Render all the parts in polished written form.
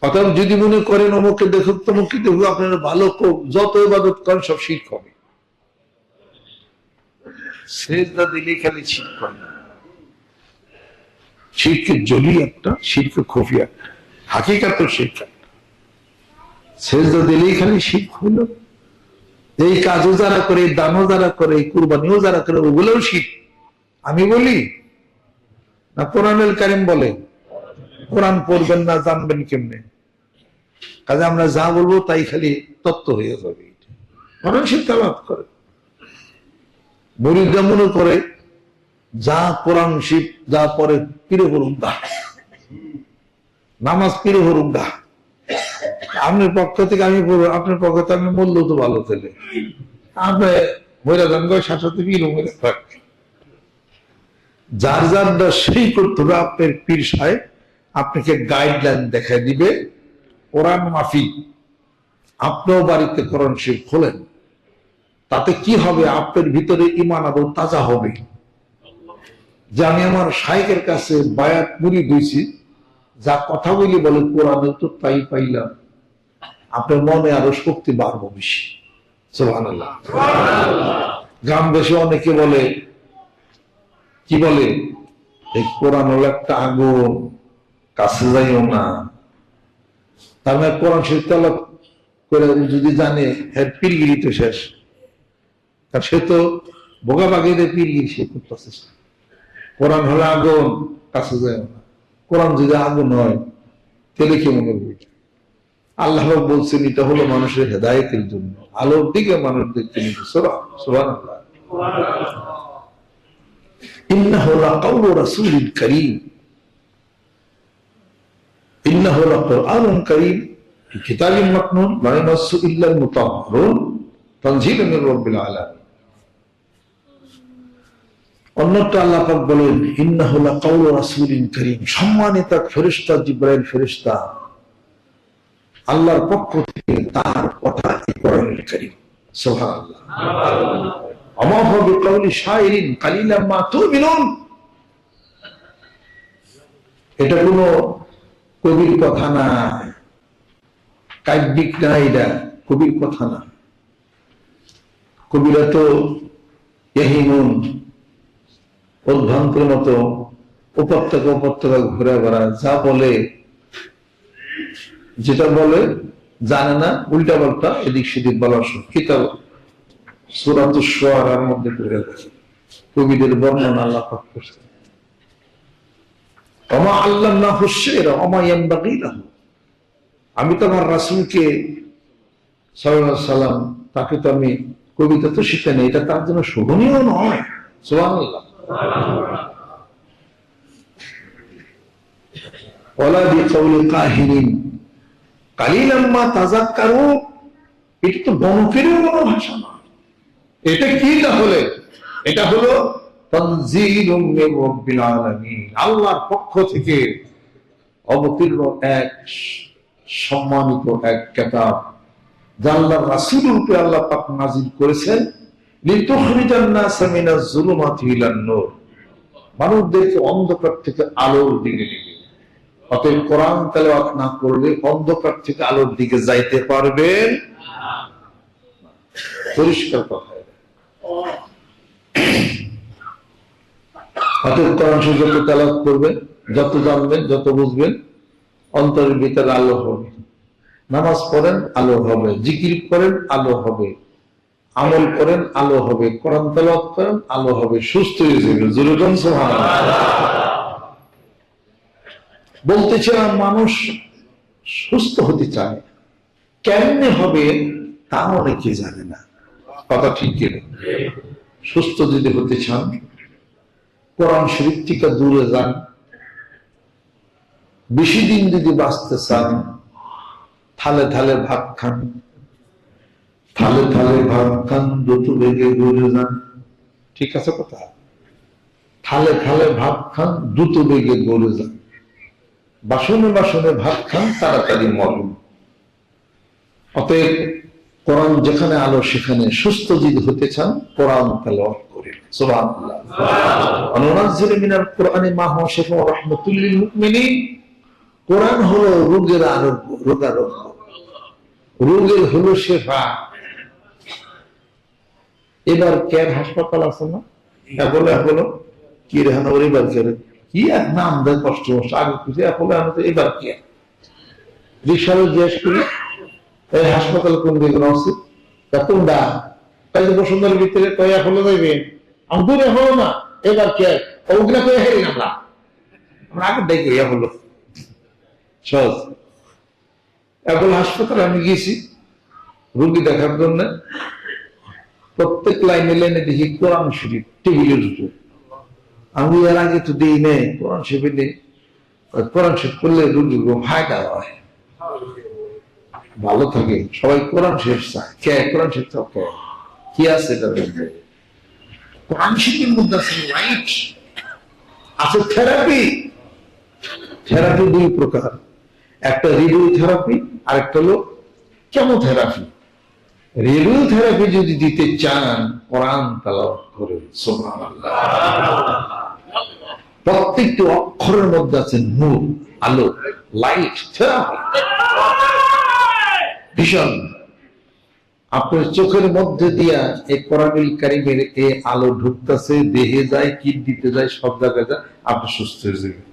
অতএব যদি মনে করেন অমুককে দেখুক তমুককে দেখুক, আপনারা ভালো যত ইবাদত করেন সব শিরক হবে। সেজদা দিলে খালি শিরক হয় না, শিরকের জলি একটা, শিরকের খফিয়া, হাকিকাত শিরক। সেজদা দিলেই খালি শিরক হইল। এই কাজও যারা করে, এই দানও যারা করে, এই কুরবানিও যারা করে, ওগুলোও শিরক। আমি বলি না কোরআনুল কারীম বলে? কোরআন পড়বেন না জানবেন কেমনে? কাজে আমরা যা বলবো তাই খালি তত্ত্ব হয়ে যাবে। মানুষের তেলাওয়াত করে, মুরিদরা মনে করে যা কোরআন শিব যা পরে পীরে হরুক গা, নামাজ পীরে হরুক গা, আপনার পক্ষ থেকে আমি পড়বো, আপনার পক্ষ থেকে আমি বললো তো ভালো ছেলে, আপনি মহিলা জন্ম শাসতে পীর মহিলা থাক, যার যার সেই করতে হবে। আপনার পীর সাহেব আপনাকে গাইডলাইন দেখাই দিবে কোরআন মাফিক। আপনিও বাড়িতে কোরআন শরীফ খোলেন, তাতে কি হবে? আপনার ভিতরে ঈমান আরো তাজা হবে। যে আমি আমার শাইখের কাছে বায়াত মুরিদ হইছি, যা কথা বলি বলে কোরআনে তো তাই পাইলাম, আপনার মনে আরো শক্তি বাড়বো বেশি। সুবহানাল্লাহ। গ্রাম দেশে অনেকে বলে, কি বলে, এই কোরআন হলো একটা আগুন, কাছে যাইও না। তার মানে কোরআন শরীফ তেলাওয়াত করে যদি জানে হ্যাঁ পীরগিরি তো শেষ, কারণ সে তো বোকা বাগিয়ে পীরগিরি সে করতেছে। কোরআন হলো আগুন, কাছে যাইও না। কোরআন যদি আগুন হয় তাহলে কেমন হবে? আল্লাহ বলছেন এটা হলো মানুষের হেদায়েতের জন্য, আলোর দিকে মানুষ দেখতে নিতে। সুবহানাল্লাহ। ইন্নাহু লাকাউলু রাসূলিন কারীম, ইন্নাহু লাকুরআনুন কারীম ফি কিতাবিন মাকনুন লা ইয়ামাসসু ইল্লাল মুতাহহারুন তানজিলুম মির রাব্বিল আলামিন। অন্যটা আল্লাহ পাক বলেন ইন্নাহু লাকাউলু রাসূলিন কারীম, সম্মানিত ফেরেশতা জিবরাইল ফেরেশতা আল্লাহর পক্ষ থেকে তার কথা এই কোরআনুল কারীম। সুবহানাল্লাহ। আমা হুয়া বিকাউলি শাইরিন কালিলাম মা তুমিনুন, এটা কোনো কবির কথা না, কাব্যিক না, এটা কবির কথা না। কবিরা তো ইয়াহিমুন, অভ্রান্তের মতো উপত্যকা উপত্যকা ঘুরে বেড়ায়, যা বলে যেটা বলে জানে না, উল্টা পাল্টা এদিক সেদিক বলার কিতাব সূরাতুশ শুআরার মধ্যে পড়ে গেছে। কবিদের বর্ণনা আল্লাহ পাক করেছেন, ওমা আল্লামনাহু শি'রা ওমা ইয়ানবাগী লাহু। আমি তো আমার রাসূলকে সাল্লাল্লাহু আলাইহি সাল্লাম, তাকে তো আমি কবিতা তো শিখাই না, এটা তার জন্য শোভনীয় নয়। সুবহানাল্লাহ। ওয়ালা বিকাউলি কাহিরিন কালিলাম মা তাযাক্কারুন, এটা তো বনকেরও কোনো ভাষা না। এটা কি তাহলে? এটা হলো তানজিলুম মির রাব্বিল আলামিন, আল্লাহর পক্ষ থেকে অবতীর্ণ এক সম্মানিত এক কিতাব, যা আল্লাহর রাসূলের উপরে আল্লাহ পাক নাযিল করেছেন লিতুখরিজান নাসা মিনাজ যুলুমাতি ইলান নূর, মানুষদেরকে অন্ধকার থেকে আলোর দিকে নিয়ে। অতএব কোরআন তেলাওয়াত না করলে অন্ধকার থেকে আলোর দিকে যাইতে পারবেন না। পরিষ্কার কথা। অতএব কোরআন শরীফ যত তেলাওয়াত করবেন, যত জানবেন, যত বুঝবেন, অন্তরের ভিতরে আলো হবে। নামাজ পড়েন আলো হবে, জিকির করেন আলো হবে, আমল করেন আলো হবে, কোরআন তেলাওয়াত করেন আলো হবে, সুস্থ হয়ে যাবে। জোরে বলুন সুবহানাল্লাহ। বলতেছিলাম মানুষ সুস্থ হতে চায়, কেমনে হবে তা অনেকে জানে না। কথা ঠিক কিনা? সুস্থ যদি হতে চান কোরআন শরীফ থেকে দূরে যান। বেশি দিন যদি বাঁচতে চান থালে থালে ভাত খান, থালে থালে ভাত খান, দ্রুত বেগে দূরে যান। ঠিক আছে কথা? থালে থালে ভাত খান, দ্রুত বেগে দূরে যান। বাসনে বাসনে ভাত খান, তাড়াতাড়ি মরুন। অতএব কোরআন যেখানে আলো সেখানে সুস্থ যদি হতে চান কোরআন তেলাওয়াত করেন। সুবহানাল্লাহ। ওয়া নুনাজ্জিলু মিনাল কুরআনি মা হুয়া শিফাউর ওয়া রাহমাতুল লিল মুমিনিন কোরআন হলো রোগের আরোগ্য, রোগারোগ্য, রোগের হলো শেফা। এবার কেয়ার হাসপাতাল আছে না, এপোলো, এপোলো কি রেহানা ওর এবার কেয়ার কি এক নাম দেয়, কষ্ট আগে খুঁজে এপোলো আনতে, এবার কেয়ার রিক্সারও জিজ্ঞেস করি এই হাসপাতাল কোন দিকে উচিত, কোনটা তাই যে বসুন্ধরার ভিতরে কয় এপোলো যাইবেন, আমি দূরে হলো না, এবার কেয়ার ওগুলা কয়ে হেরি আমরা আগে দেখি এপোলো সহজ। এপোলো হাসপাতালে আমি গেছি রোগী দেখার জন্য, প্রত্যেক লাইনে লাইনে দেখি কোরআন শরীফ টেবিলের উপর। আমি এর আগে তো দিই নেই কোরআন শরীফ নেই, কোরআন শরীফ করলে রোগীর ফায়দা হয়, ভালো থাকে, সবাই কোরআন শরীফ চায়। কে কোরআন শরীফ চায়? কি আছে এটার মধ্যে? কোরআন শরীফের মধ্যে আছে লাইট, আছে থেরাপি। থেরাপি দুই প্রকার, একটা রেডিও থেরাপি আর একটা হলো কেমোথেরাপি। রেডিও থেরাপি যদি দিতে চান কোরআন তেলাওয়াত করে সুবহানাল্লাহ, প্রত্যেকটি অক্ষরের মধ্যে আছে নূর, আলো, লাইট, থেরাপি ভীষণ। আপনার চোখের মধ্যে দিয়া এই কোরআনুল কারীমের এই আলো ঢুকতেছে, দেহে যায়, কিডনিতে যায়, সব জায়গায় যায়, আপনি সুস্থ হয়ে যাবেন।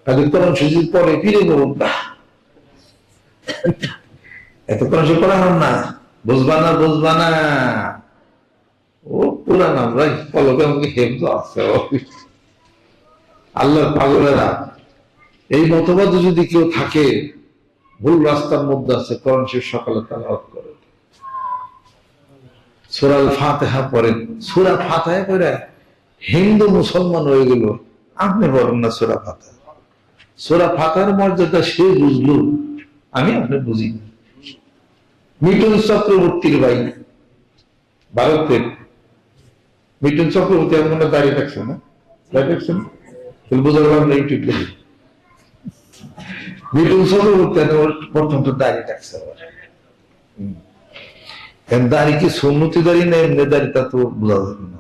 তাহলে কোরআন শরীফ পরে ফিরে বলুন না, এত কোরআন শরীফ পড়া হন না, বুঝবা না, বুঝবা না, ও পুরান আমরা পলকে আমাকে হেফজ আছে। আল্লাহর পাগলেরা এই মতবাদ যদি কেউ থাকে, ভুল রাস্তার মধ্যে আছে, কোরআন শরীফ সকালে তেলাওয়াত করে, সূরা আল ফাতিহা পড়েন। সূরা ফাতিহা পড়ে হিন্দু মুসলমান হয়ে গেল, আপনি পড়েন না সূরা ফাতিহা। সূরা ফাতিহার মর্যাদা সে বুঝলো, আমি আপনি বুঝি না। মিঠুন চক্রবর্তীর ভাই, ভারতের মিঠুন চক্রবর্তী, এখন দাঁড়িয়ে থাকছে না, দাঁড়িয়ে থাকছেন বোঝা গেল আমরা ইউটিউব দেখি। মিঠুন চক্রবর্তী প্রথম তো দাঁড়িয়ে থাকছে, দাঁড়িয়ে কি সুন্নতি দাঁড়িয়ে না এমনি দাঁড়িয়ে, তা তো বোঝা যাবে না।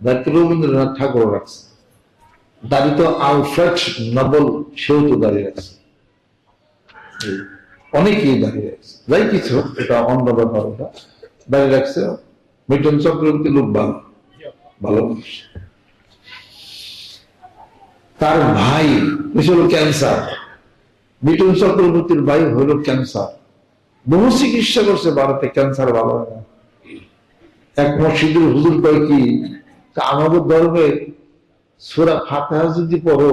দাঁড়িয়ে রবীন্দ্রনাথ ঠাকুর রাখছে, দাঁড়িয়ে তো আলফ্রেড নোবেল সেও তো দাঁড়িয়ে রাখছে, অনেকেই দাঁড়িয়ে রাখছে, যাই কিছু এটা অন্য ব্যাপার, ওটা দাঁড়িয়ে রাখছে। মিঠুন চক্রবর্তী লোক ভালো, ভালো মানুষ। তার ভাই হল ক্যান্সার, মিঠুন চক্রবর্তীর ভাই হইল ক্যান্সার, বহু চিকিৎসা করছে ভারতে, ক্যান্সার ভালো হয় না। এক মসজিদের হুজুর কয় কি, আমাদের ধর্মে সূরা ফাতিহা যদি পড়ো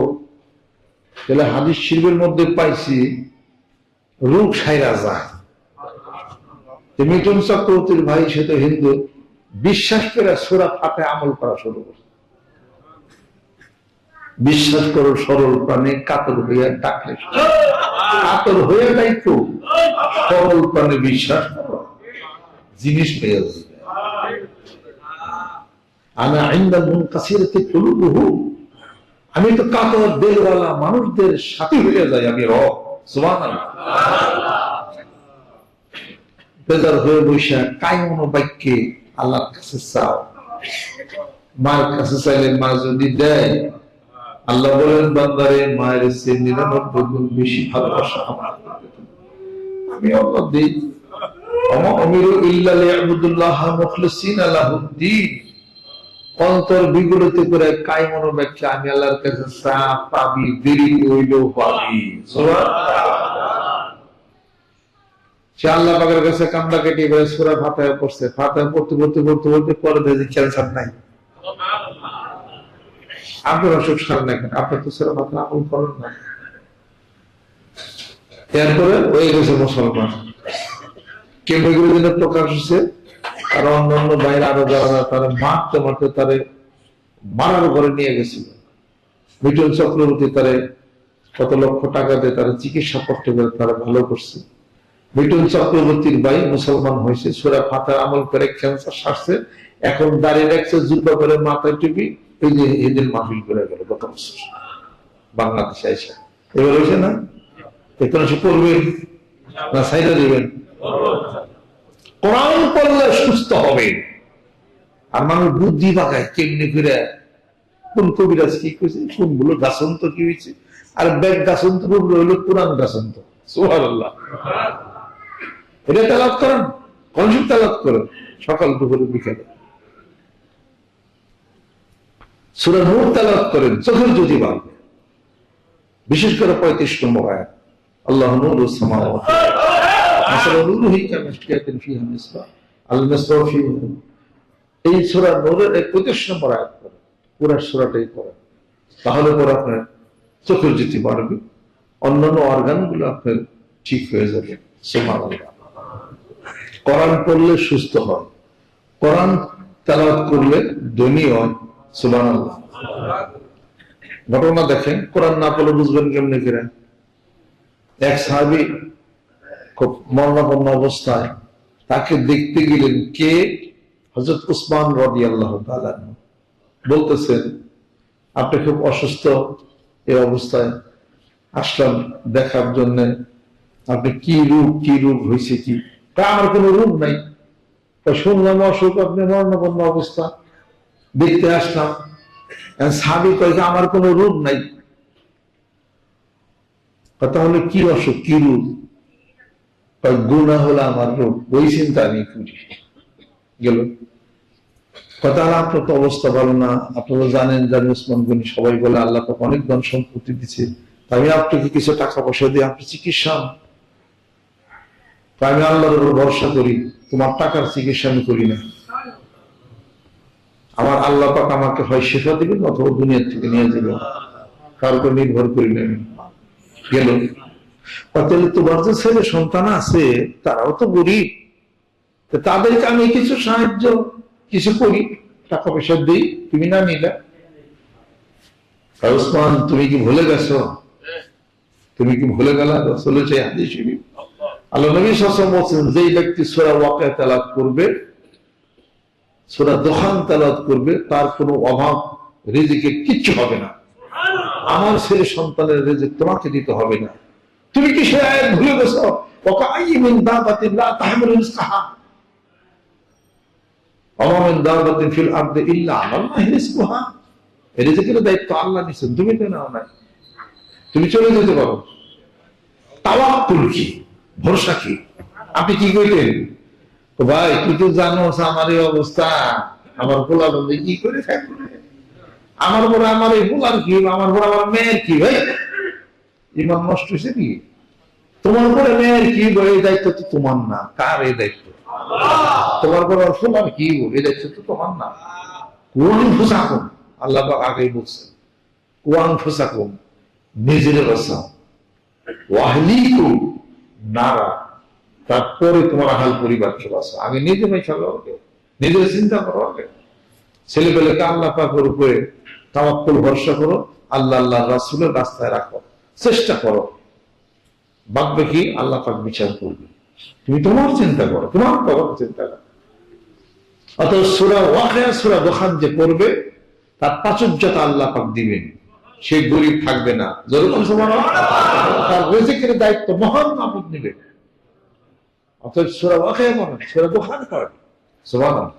তাহলে হাদিস শরীফের মধ্যে পাইছি রোগ সাইরা যায়। মিঠুন চক্রবর্তীর ভাই সে তো হিন্দু, বিশ্বাস করে সূরা ফাতিহা আমল করা শুরু করছে। বিশ্বাস করো সরল প্রাণে কাতর হইয়া ডাকলে, কাতর হইয়া নাই তো সরল প্রাণে বিশ্বাস করো, জিনিস পেয়ে যাবে। আমি তো কাতর দিলওয়ালা মানুষদের সাথী হয়ে যাই, আমি রব। সুবহানাল্লাহ। বেজার হয়ে বৈশা কায়মন বাক্যে আল্লাহর কাছে চাও, মার কাছে চাইলে মা যদি দেয়, আল্লাহ বলেন বান্দারে মায়ের চেয়ে 99 গুণ বেশি ভালোবাসা আমার, আমি আল্লাহ দিই। অন্তর বিগলিত করে কায়মন ব্যাখ্যা, আমি আল্লাহর কাছে চা পাবি, দেরি হইলেও পাবি। সে আল্লাহ পাকের কাছে কান্দা কেটে সূরা ফাতিহা পড়ছে, ফাতিহা পড়তে পড়তে পড়তে পড়তে পরে দেখি ক্যান্সার নাই। আপনার অসুখ সার না কেন? আপনার তো সূরা ফাতিহা আমল করেন না। এরপরে হয়ে গেছে মুসলমান। কেউ এগুলো দিনে প্রকাশ হচ্ছে, আর অন্যান্য বাইরে আরো যারা তারা মারতে মারতে তারে মারার ঘরে নিয়ে গেছিল। মিঠুন চক্রবর্তী তারে কত লক্ষ টাকা দিয়ে তারা চিকিৎসা করতে করে তারা ভালো করছে। মিঠুন চক্রবর্তীর ভাই মুসলমান হয়েছে, সূরা ফাতিহা আমল করে ক্যান্সার সারছে, এখন দাঁড়িয়ে রাখছে, জুব্বা করে মাথায় টুপি, এই যে এদের মাহফিল করে গেল গত বছর বাংলাদেশে এসে। এবার হয়েছে না, এখন সে করবেন না সাইডে দেবেন? কোরআন পড়লে সুস্থ হবে। আর মানুষ বুদ্ধি পাকায় কেমনি করে, কোন কবিরাজ কি করেছে, কোনগুলো গাছন তো কি হয়েছে, আর ব্যাগ গাছন্ত রূপ রইল কোরআন গাছন্ত। সুবহানাল্লাহ। এটা তেলাওয়াত করেন, কনসিপ তেলাওয়াত করেন সকাল দুপুরে বিকেলে। সূরা নূর তেলাওয়াত করেন, চোখের জ্যোতি বাড়বে। বিশেষ করে 35 নম্বর আয়াত, আল্লাহু নূরুস সামাওয়াতি মাসালু নূরিহি কামিশকাতিন ফিহা মিসবাহ আল মিসবাহু ফি। এই সূরা নূরের 35 নম্বর আয়াত করে পুরো সূরাটাই পড়েন, তাহলে পরে আপনার চোখের জ্যোতি বাড়বে, অন্যান্য অর্গান গুলো আপনার ঠিক হয়ে যাবে। সুবহানাল্লাহ। কোরআন পড়লে সুস্থ হয়, কোরআন তেলাওয়াত করলে ধনী হয়। সুবহানাল্লাহ। ঘটনা দেখেন, কোরআন না পড়লে বুঝবেন কেমনে করে? এক সাহাবী খুব মরণাপন্ন অবস্থায়, তাকে দেখতে গেলেন কে? হযরত উসমান রাদিয়াল্লাহু তাআলা বলতেছেন, আপনি খুব অসুস্থ, এই অবস্থায় আসলাম দেখার জন্য, আপনি কি রোগ হয়েছে কি? আমার কোনো রোগ নাই, শুনলাম অসুখ, আপনি মরণাপন্ন অবস্থা, দেখতে আসলাম। সাহাবী কয় আমার কোনো রোগ নাই। তাহলে কি অসুখ, কি রোগ? গুনাহ হলো আমার রোগ, ওই চিন্তা আমি করি। গেল কথা, আপনার তো অবস্থা ভালো না, আপনারা জানেন উসমান গনি সবাই বলে আল্লাহ পাক অনেক ধন সম্পত্তি দিচ্ছে, আমি আপনাকে কিছু টাকা পয়সা দিয়ে আপনি চিকিৎসা, আমি আল্লাহর উপর ভরসা করি, তোমার টাকার চিকিৎসা আমি করি না। আমার আল্লাহ পাক আমাকে হয় শিফা দিবেন অথবা দুনিয়া থেকে নিয়ে যাবেন, কার উপর নির্ভর করি না। গেল তাহলে তোমার যে ছেলে সন্তান আছে তারাও তো গরিব, তাদেরকে আমি কিছু সাহায্য কিছু করি, টাকা পয়সা দিই, তুমি না নিলে। উসমান, তুমি কি ভুলে গেছো? তুমি কি ভুলে গেলা রাসূলের সেই হাদিস শরীফ? আল্লাহ নবী সাল্লাল্লাহু আলাইহি ওয়াসাল্লাম বলেন, যেই ব্যক্তি সূরা ওয়াকিয়া তেলাওয়াত করবে, সূরা দুখান তেলাওয়াত করবে, তার কোনো অভাব রিজিকে কিচ্ছু হবে না। আমার ছেলে সন্তানের রিজিক তোমাকে দিতে হবে না। তুমি কি সেই আয়াত ভুলে গেছো? ওয়াকাআইয়্যিন মিন দাবাতিন লা তাহমিলু রিজকাহা ওয়া মা মিন দাবাতিন ফিল আরদি ইল্লা আলাল্লাহি রিজকুহা। এই রিজিকের দায়িত্ব আল্লাহ নিছেন, তুমি তো নাও না। তুমি চলে যেতে পারো। তাওয়াক্কুল কি, ভরসা কি? আপনি কি কইলেন? ভাই তুই তো জানো আমার এই অবস্থা, আমার পোলা বললে কি করে থাকবে, আমার পরে আমার এই পোলার কি, আমার পরে আমার মেয়ের কি? ভাই ইমান নষ্ট হয়েছে কি? তোমার পরে মেয়ের কি? এই দায়িত্ব তো তোমার না। কার এই দায়িত্ব? তোমার পরে আর পোলার কি? এই দায়িত্ব তো তোমার না। কোন ফুসাকুম, আল্লাহ পাক আগেই বলছেন, কোন ফুসাকুম, নিজের বাঁচাও, ওয়াহলিকুম নারা, তারপরে তোমার আহাল পরিবারকে বাঁচাও। আগে নিজে বাঁচালো, নিজের চিন্তা করো। আগে ছেলে পেলেকে আল্লাহ পাকের উপরে তাওয়াক্কুল ভরসা করো, আল্লাহ আল্লাহ রাসূলের রাস্তায় রাখো, চেষ্টা করো। ভাববে কি আল্লাহ পাক বিচার করবে, তুমি তোমার চিন্তা করো, তোমার চিন্তা করো। অতএব সূরা ওয়াকিয়া সূরা দুখান যে পড়বে, তার প্রাচুর্যতা আল্লাহ পাক দিবেন, সে গরিব থাকবে না। যেরকম তার রিজিকের দায়িত্ব মহান মাবুদ নেবে। অতএব সূরা ওয়াকিয়া পড়েন, সূরা দুখান পড়েন। সুবহানাল্লাহ।